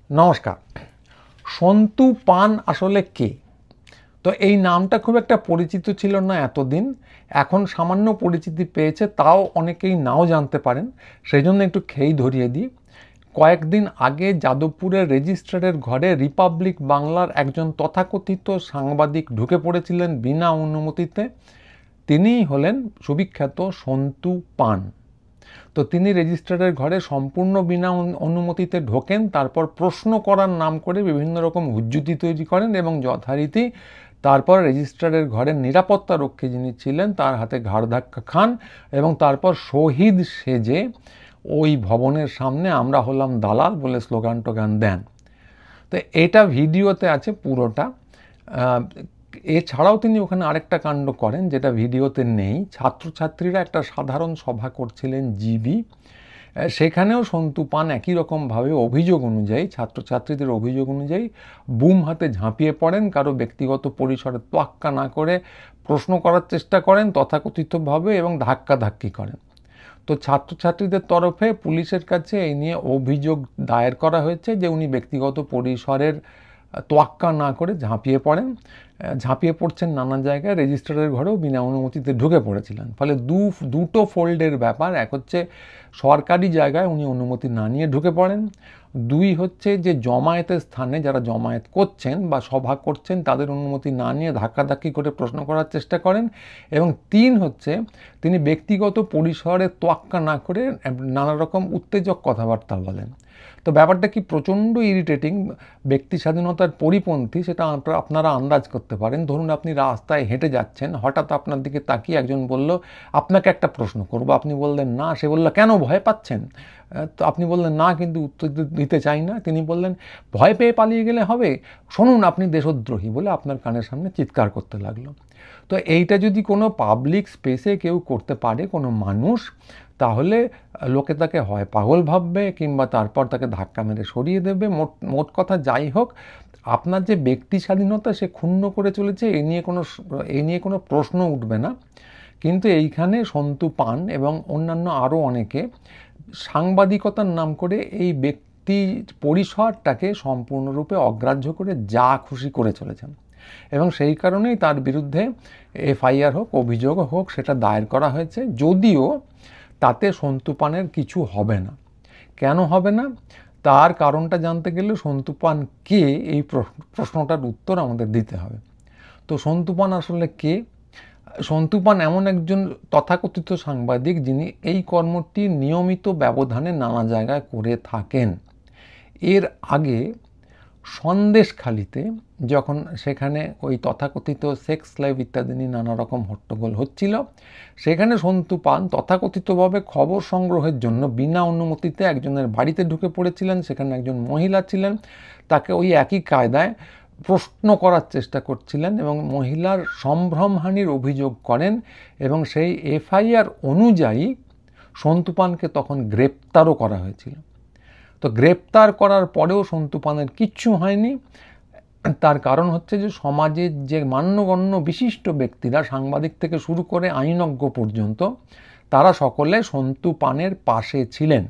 নমস্কার। সন্তু পান আসলে কে? তো এই নামটা খুব একটা পরিচিত ছিল না এতদিন। এখন সামান্য পরিচিতি পেয়েছে, তাও অনেকেই নাও জানতে পারেন। সেই জন্য একটু খেই ধরিয়ে দিই। কয়েকদিন আগে যাদবপুরের রেজিস্ট্রারের ঘরে রিপাবলিক বাংলার একজন তথাকথিত সাংবাদিক ঢুকে পড়েছিলেন বিনা অনুমতিতে। তিনিই হলেন সুবিখ্যাত সন্তু পান। তো তিনি রেজিস্ট্রারের ঘরে সম্পূর্ণ বিনা অনুমতিতে ঢোকেন, তারপর প্রশ্ন করার নাম করে বিভিন্ন রকম হুজ্জুতি তৈরি করেন এবং যথারীতি তারপর রেজিস্ট্রারের ঘরের নিরাপত্তা রক্ষী যিনি ছিলেন তার হাতে ঘাড় ধাক্কা খান এবং তারপর শহীদ সেজে ওই ভবনের সামনে আমরা হলাম দালাল বলে স্লোগান টোগান দেন। তো এটা ভিডিওতে আছে পুরোটা। এছাড়াও তিনি ওখানে আরেকটা কাণ্ড করেন যেটা ভিডিওতে নেই। ছাত্রছাত্রীরা একটা সাধারণ সভা করছিলেন জিবি, সেখানেও সন্তু পান একই রকমভাবে অভিযোগ অনুযায়ী, ছাত্রছাত্রীদের অভিযোগ অনুযায়ী বুম হাতে ঝাঁপিয়ে পড়েন, কারো ব্যক্তিগত পরিসরে তোয়াক্কা না করে প্রশ্ন করার চেষ্টা করেন তথাকথিতভাবে এবং ধাক্কাধাক্কি করেন। তো ছাত্রছাত্রীদের তরফে পুলিশের কাছে এই নিয়ে অভিযোগ দায়ের করা হয়েছে যে উনি ব্যক্তিগত পরিসরের তোয়াক্কা না করে ঝাঁপিয়ে পড়ছেন নানা জায়গায়, রেজিস্ট্রারের ঘরেও বিনা অনুমতিতে ঢুকে পড়েছিলেন। ফলে দুটো ফোল্ডের ব্যাপার। এক হচ্ছে সরকারি জায়গায় উনি অনুমতি না নিয়ে ঢুকে পড়েন, দুই হচ্ছে যে জমায়েতের স্থানে যারা জমায়েত করছেন বা সভা করছেন তাদের অনুমতি না নিয়ে ধাক্কাধাক্কি করে প্রশ্ন করার চেষ্টা করেন, এবং তিন হচ্ছে তিনি ব্যক্তিগত পরিসরে তোয়াক্কা না করে নানা রকম উত্তেজক কথাবার্তা বলেন। তো ব্যাপারটা কি প্রচণ্ড ইরিটেটিং, ব্যক্তি স্বাধীনতার পরিপন্থী, সেটা আপনারা আন্দাজ করতে পারেন। ধরুন আপনি রাস্তায় হেঁটে যাচ্ছেন, হঠাৎ আপনার দিকে তাকিয়ে একজন বলল আপনাকে একটা প্রশ্ন করব, আপনি বললেন না, সে বলল কেন ভয় পাচ্ছেন? তো আপনি বললেন না কিন্তু উত্তর দিতে চাই না। তিনি বললেন ভয় পেয়ে পালিয়ে গেলে হবে, শুনুন আপনি দেশদ্রোহী, বলে আপনার কানের সামনে চিৎকার করতে লাগলো। তো এইটা যদি কোনো পাবলিক স্পেসে কেউ করতে পারে, কোনো মানুষ, তাহলে লোকে তাকে হয় পাগল ভাববে কিংবা তারপর তাকে ধাক্কা মেরে সরিয়ে দেবে। মোট কথা যাই হোক, আপনার যে ব্যক্তি স্বাধীনতা সে ক্ষুণ্ণ করে চলেছে, এ নিয়ে কোনো প্রশ্ন উঠবে না। কিন্তু এইখানে সন্তু পান এবং অন্যান্য আরও অনেকে সাংবাদিকতার নাম করে এই ব্যক্তি পরিসরটাকে সম্পূর্ণরূপে অগ্রাহ্য করে যা খুশি করে চলেছেন, এবং সেই কারণেই তার বিরুদ্ধে এফআইআর হোক, অভিযোগ হোক, সেটা দায়ের করা হয়েছে। যদিও তাতে সন্তু পানের কিছু হবে না। কেন হবে না তার কারণটা জানতে গেলে সন্তু পান কে, এই প্রশ্নটার উত্তর আমাদের দিতে হবে। তো সন্তু পান আসলে কে? সন্তু পান এমন একজন তথাকথিত সাংবাদিক যিনি এই কর্মটি নিয়মিত ব্যবধানে নানা জায়গায় করে থাকেন। এর আগে সন্দেশখালিতে যখন সেখানে ওই তথাকথিত সেক্স লাইভ ইত্যাদি নিয়ে নানা রকম হট্টগোল হচ্ছিল, সেখানে সন্তু পান তথাকথিতভাবে খবর সংগ্রহের জন্য বিনা অনুমতিতে একজনের বাড়িতে ঢুকে পড়েছিলেন। সেখানে একজন মহিলা ছিলেন, তাকে ওই একই কায়দায় প্রশ্ন করার চেষ্টা করছিলেন এবং মহিলার সম্ভ্রমহানির অভিযোগ করেন, এবং সেই এফআইআর অনুযায়ী সন্তু পানকে তখন গ্রেপ্তারও করা হয়েছিল। তো গ্রেপ্তার করার পরেও সন্তু পানের কিচ্ছু হয়নি। তার কারণ হচ্ছে যে সমাজের যে মান্যগণ্য বিশিষ্ট ব্যক্তিরা, সাংবাদিক থেকে শুরু করে আইনজ্ঞ পর্যন্ত, তারা সকলে সন্তু পানের পাশে ছিলেন।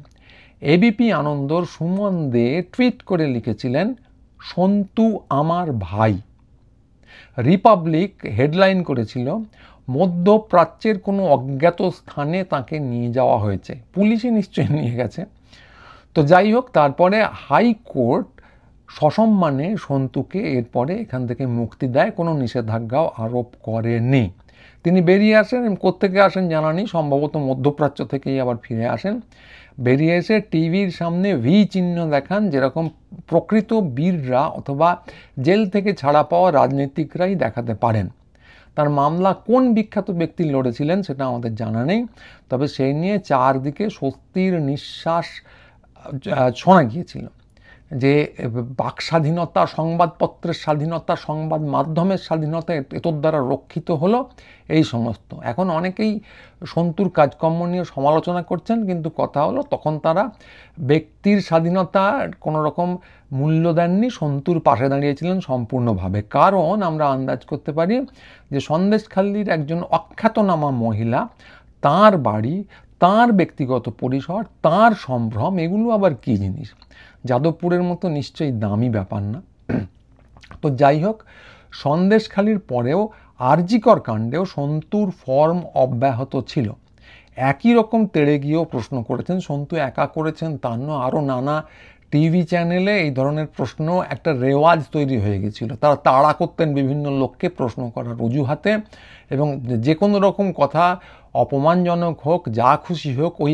এবিপি আনন্দর সুমন দে টুইট করে লিখেছিলেন সন্তু আমার ভাই। রিপাবলিক হেডলাইন করেছিল মধ্যপ্রাচ্যের কোনো অজ্ঞাত স্থানে তাকে নিয়ে যাওয়া হয়েছে, পুলিশে নিশ্চয়ই নিয়ে গেছে। তো যাই হোক, তারপরে হাইকোর্ট সসম্মানে সন্তুকে এরপরে এখান থেকে মুক্তি দেয়, কোনো নিষেধাজ্ঞাও আরোপ করেনি। তিনি বেরিয়ে আসেন, কোত্থেকে আসেন জানা নেই, সম্ভবত মধ্যপ্রাচ্য থেকেই আবার ফিরে আসেন। বেরিয়ে এসে টিভির সামনে ভি চিহ্ন দেখান, যেরকম প্রকৃত বীররা অথবা জেল থেকে ছাড়া পাওয়া রাজনীতিকরাই দেখাতে পারেন। তার মামলা কোন বিখ্যাত ব্যক্তি লড়েছিলেন সেটা আমাদের জানা নেই, তবে সেই নিয়ে চারদিকে স্বস্তির নিঃশ্বাস শোনা গিয়েছিল যে বাক স্বাধীনতা, সংবাদপত্রের স্বাধীনতা, সংবাদ মাধ্যমের স্বাধীনতা এতর দ্বারা রক্ষিত হলো, এই সমস্ত। এখন অনেকেই সন্তুর কাজকর্ম নিয়ে সমালোচনা করছেন, কিন্তু কথা হলো তখন তারা ব্যক্তির স্বাধীনতার কোনো রকম মূল্য দেননি, সন্তুর পাশে দাঁড়িয়েছিলেন সম্পূর্ণভাবে। কারণ আমরা আন্দাজ করতে পারি যে সন্দেশখালির একজন অখ্যাতনামা মহিলা, তার বাড়ি, তার ব্যক্তিগত পরিসর, তার সম্ভ্রম, এগুলো আবার কী জিনিস? যাদবপুরের মতো নিশ্চয়ই দামি ব্যাপার না। তো যাই হোক, সন্দেশখালির পরেও আরজিকর কাণ্ডেও সন্তুর ফর্ম অব্যাহত ছিল। একই রকম তেড়ে গিয়েও প্রশ্ন করেছেন। সন্তু একা করেছেন তা নয়, আরও নানা টিভি চ্যানেলে এই ধরনের প্রশ্ন একটা রেওয়াজ তৈরি হয়ে গেছিল। তারা তাড়া করতেন বিভিন্ন লোককে প্রশ্ন করার অজুহাতে, এবং যে কোনো রকম কথা, অপমানজনক হোক যা খুশি হোক, ওই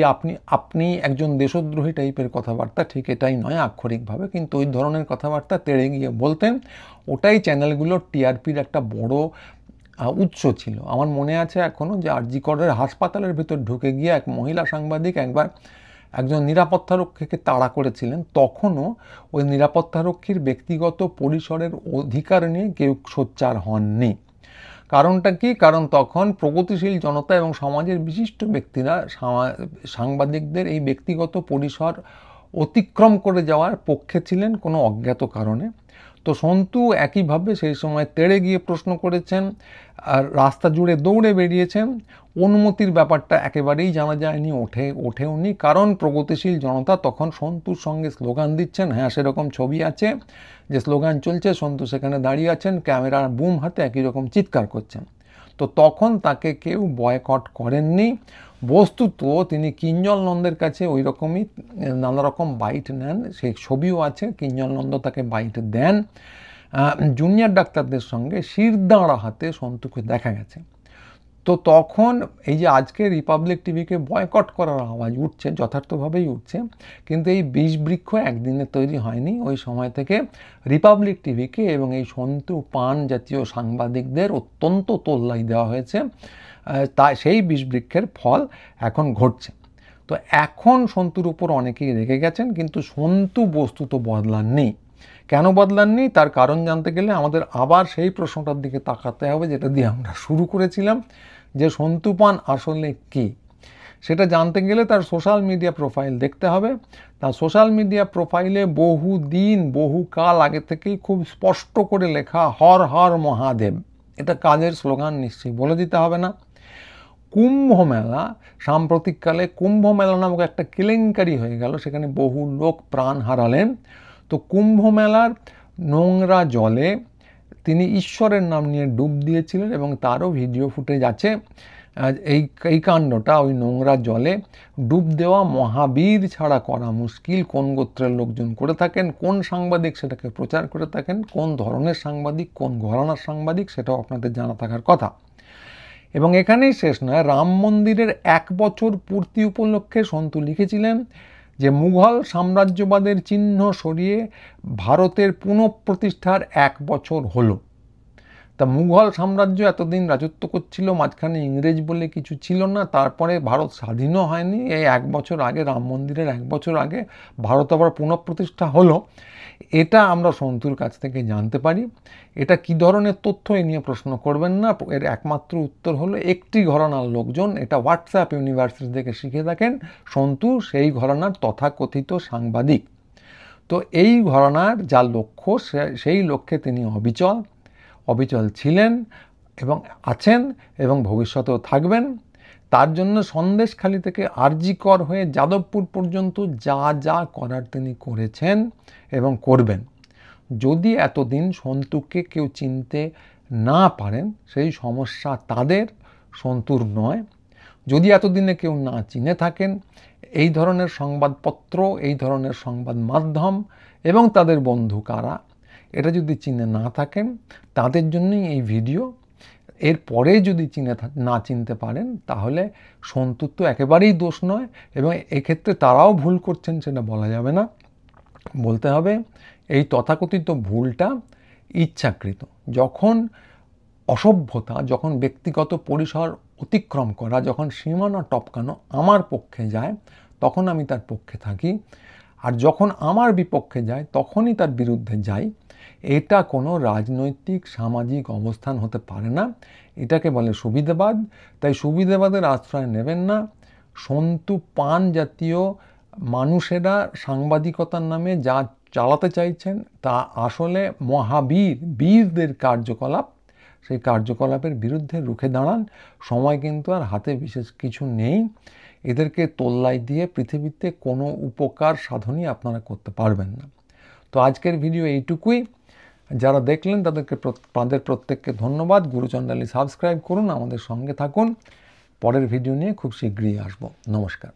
আপনি একজন দেশদ্রোহী টাইপের কথাবার্তা, ঠিক এটাই নয় আক্ষরিকভাবে, কিন্তু ওই ধরনের কথাবার্তা তেড়ে গিয়ে বলতেন। ওটাই চ্যানেলগুলোর টিআরপির একটা বড় উৎস ছিল। আমার মনে আছে এখনও যে আরজি করের হাসপাতালের ভিতর ঢুকে গিয়ে এক মহিলা সাংবাদিক একবার একজন নিরাপত্তারক্ষীকে তাড়া করেছিলেন। তখনও ওই নিরাপত্তারক্ষীর ব্যক্তিগত পরিসরের অধিকার নিয়ে কেউ সোচ্চার হননি। কারণটা কি? কারণ তখন প্রগতিশীল জনতা এবং সমাজের বিশিষ্ট ব্যক্তিরা সাংবাদিকদের এই ব্যক্তিগত পরিসর অতিক্রম করে যাওয়ার পক্ষে ছিলেন কোনো অজ্ঞাত কারণে। তো সন্তু একইভাবে সেই সময় তেড়ে গিয়ে প্রশ্ন করেছেন, আর রাস্তা জুড়ে দৌড়ে বেরিয়েছেন। অনুমতির ব্যাপারটা একেবারেই জানা যায়নি, ওঠেওনি, কারণ প্রগতিশীল জনতা তখন সন্তুর সঙ্গে স্লোগান দিচ্ছেন। হ্যাঁ, সেরকম ছবি আছে যে স্লোগান চলছে, সন্তু সেখানে দাঁড়িয়ে আছেন, ক্যামেরার বুম হাতে একই রকম চিৎকার করছেন। তো তখন তাকে কেউ বয়কট করেননি। বস্তুত তিনি কিঞ্জল নন্দের কাছে ওই রকমই নানা রকম বাইট নেন, সেই ছবিও আছে। কিঞ্জল নন্দ তাকে বাইট দেন। জুনিয়র ডাক্তারদের সঙ্গে শিরদাঁড়া হাতে সন্তুকে দেখা গেছে। তো তখন এই যে আজকে রিপাবলিক টিভিকে বয়কট করার আওয়াজ উঠছে, যথার্থভাবেই উঠছে, কিন্তু এই বিষবৃক্ষ একদিনে তৈরি হয়নি। ওই সময় থেকে রিপাবলিক টিভিকে এবং এই সন্তু পান জাতীয় সাংবাদিকদের অত্যন্ত তোল্লাই দেওয়া হয়েছে। তাই সেই বিষবৃক্ষের ফল এখন ঘটছে। তো এখন সন্তুর উপর অনেকেই রেগে গেছেন, কিন্তু সন্তু বস্তুত বদলাননি। কেন বদলাননি তার কারণ জানতে গেলে আমাদের আবার সেই প্রশ্নটার দিকে তাকাতে হবে যেটা দিয়ে আমরা শুরু করেছিলাম, যে সন্তু পান আসলে কি। সেটা জানতে গেলে তার সোশ্যাল মিডিয়া প্রোফাইল দেখতে হবে। তার সোশ্যাল মিডিয়া প্রোফাইলে বহুকাল আগে থেকেই খুব স্পষ্ট করে লেখা হর হর মহাদেব। এটা কাজের স্লোগান, নিশ্চয়ই বলে দিতে হবে না। কুম্ভ মেলা, সাম্প্রতিককালে কুম্ভ মেলা নামক একটা কেলেঙ্কারি হয়ে গেল, সেখানে বহু লোক প্রাণ হারালেন। তো কুম্ভ মেলার নোংরা জলে তিনি ঈশ্বরের নাম নিয়ে ডুব দিয়েছিলেন এবং তারও ভিডিও ফুটেজ আছে। এই কাণ্ডটা, ওই নোংরা জলে ডুব দেওয়া মহাবীর ছাড়া করা মুশকিল। কোন গোত্রের লোকজন করে থাকেন, কোন সাংবাদিক সেটাকে প্রচার করে থাকেন, কোন ধরনের সাংবাদিক, কোন ঘরানার সাংবাদিক, সেটাও আপনাদের জানা থাকার কথা। এবং এখানেই শেষ নয়, রাম মন্দিরের 1 বছর পূর্তি উপলক্ষে সন্তু লিখেছিলেন যে মুঘল সাম্রাজ্যবাদের চিহ্ন সরিয়ে ভারতের পুনঃপ্রতিষ্ঠার 1 বছর হলো। তা মুঘল সাম্রাজ্য এতদিন রাজত্ব করছিল, মাঝখানে ইংরেজ বলে কিছু ছিল না, তারপরে ভারত স্বাধীনও হয়নি। এই 1 বছর আগে, রাম মন্দিরের 1 বছর আগে ভারত আবার পুনঃপ্রতিষ্ঠা হলো। এটা আমরা সন্তুর কাছ থেকে জানতে পারি। এটা কি ধরনের তথ্য, এ নিয়ে প্রশ্ন করবেন না। এর একমাত্র উত্তর হলো একটি ঘরানার লোকজন এটা হোয়াটসঅ্যাপ ইউনিভার্সিটি থেকে শিখে থাকেন। সন্তু সেই ঘরানার তথাকথিত সাংবাদিক। তো এই ঘরানার যা লক্ষ্য, সেই লক্ষ্যে তিনি অবিচল ছিলেন এবং আছেন এবং ভবিষ্যতেও থাকবেন। তার জন্য সন্দেশখালি থেকে আরজিকর হয়ে যাদবপুর পর্যন্ত যা করার তিনি করেছেন এবং করবেন। যদি এতদিন সন্তুকে কেউ চিনতে না পারেন, সেই সমস্যা তাদের, সন্তুর নয়। যদি এতদিনে কেউ না চিনে থাকেন, এই ধরনের সংবাদপত্র, এই ধরনের সংবাদ মাধ্যম এবং তাদের বন্ধু কারা, এটা যদি চিনে না থাকেন, তাদের জন্যই এই ভিডিও। এরপরে যদি না চিনতে পারেন, তাহলে সন্তুর তো একেবারেই দোষ নয়, এবং এক্ষেত্রে তারাও ভুল করছেন সেটা বলা যাবে না। বলতে হবে এই তথাকথিত ভুলটা ইচ্ছাকৃত। যখন অসভ্যতা, যখন ব্যক্তিগত পরিসর অতিক্রম করা, যখন সীমানা টপকানো আমার পক্ষে যায়, তখন আমি তার পক্ষে থাকি, আর যখন আমার বিপক্ষে যায় তখনই তার বিরুদ্ধে যাই। এটা কোনো রাজনৈতিক সামাজিক অবস্থান হতে পারে না। এটাকে বলে সুবিধাবাদ। তাই সুবিধাবাদের আশ্রয় নেবেন না। সন্তু পান জাতীয় মানুষেরা সাংবাদিকতার নামে যা চালাতে চাইছেন তা আসলে বীরদের কার্যকলাপ। সেই কার্যকলাপের বিরুদ্ধে রুখে দাঁড়ান। সময় কিন্তু আর হাতে বিশেষ কিছু নেই। এদেরকে তোল্লাই দিয়ে পৃথিবীতে কোনো উপকার সাধনই আপনারা করতে পারবেন না। তো আজকের ভিডিও এইটুকুই। যারা দেখলেন তাদের প্রত্যেককে ধন্যবাদ। গুরুচন্ডালী সাবস্ক্রাইব করুন, আমাদের সঙ্গে থাকুন। পরের ভিডিও নিয়ে খুব শীঘ্রই আসবো। নমস্কার।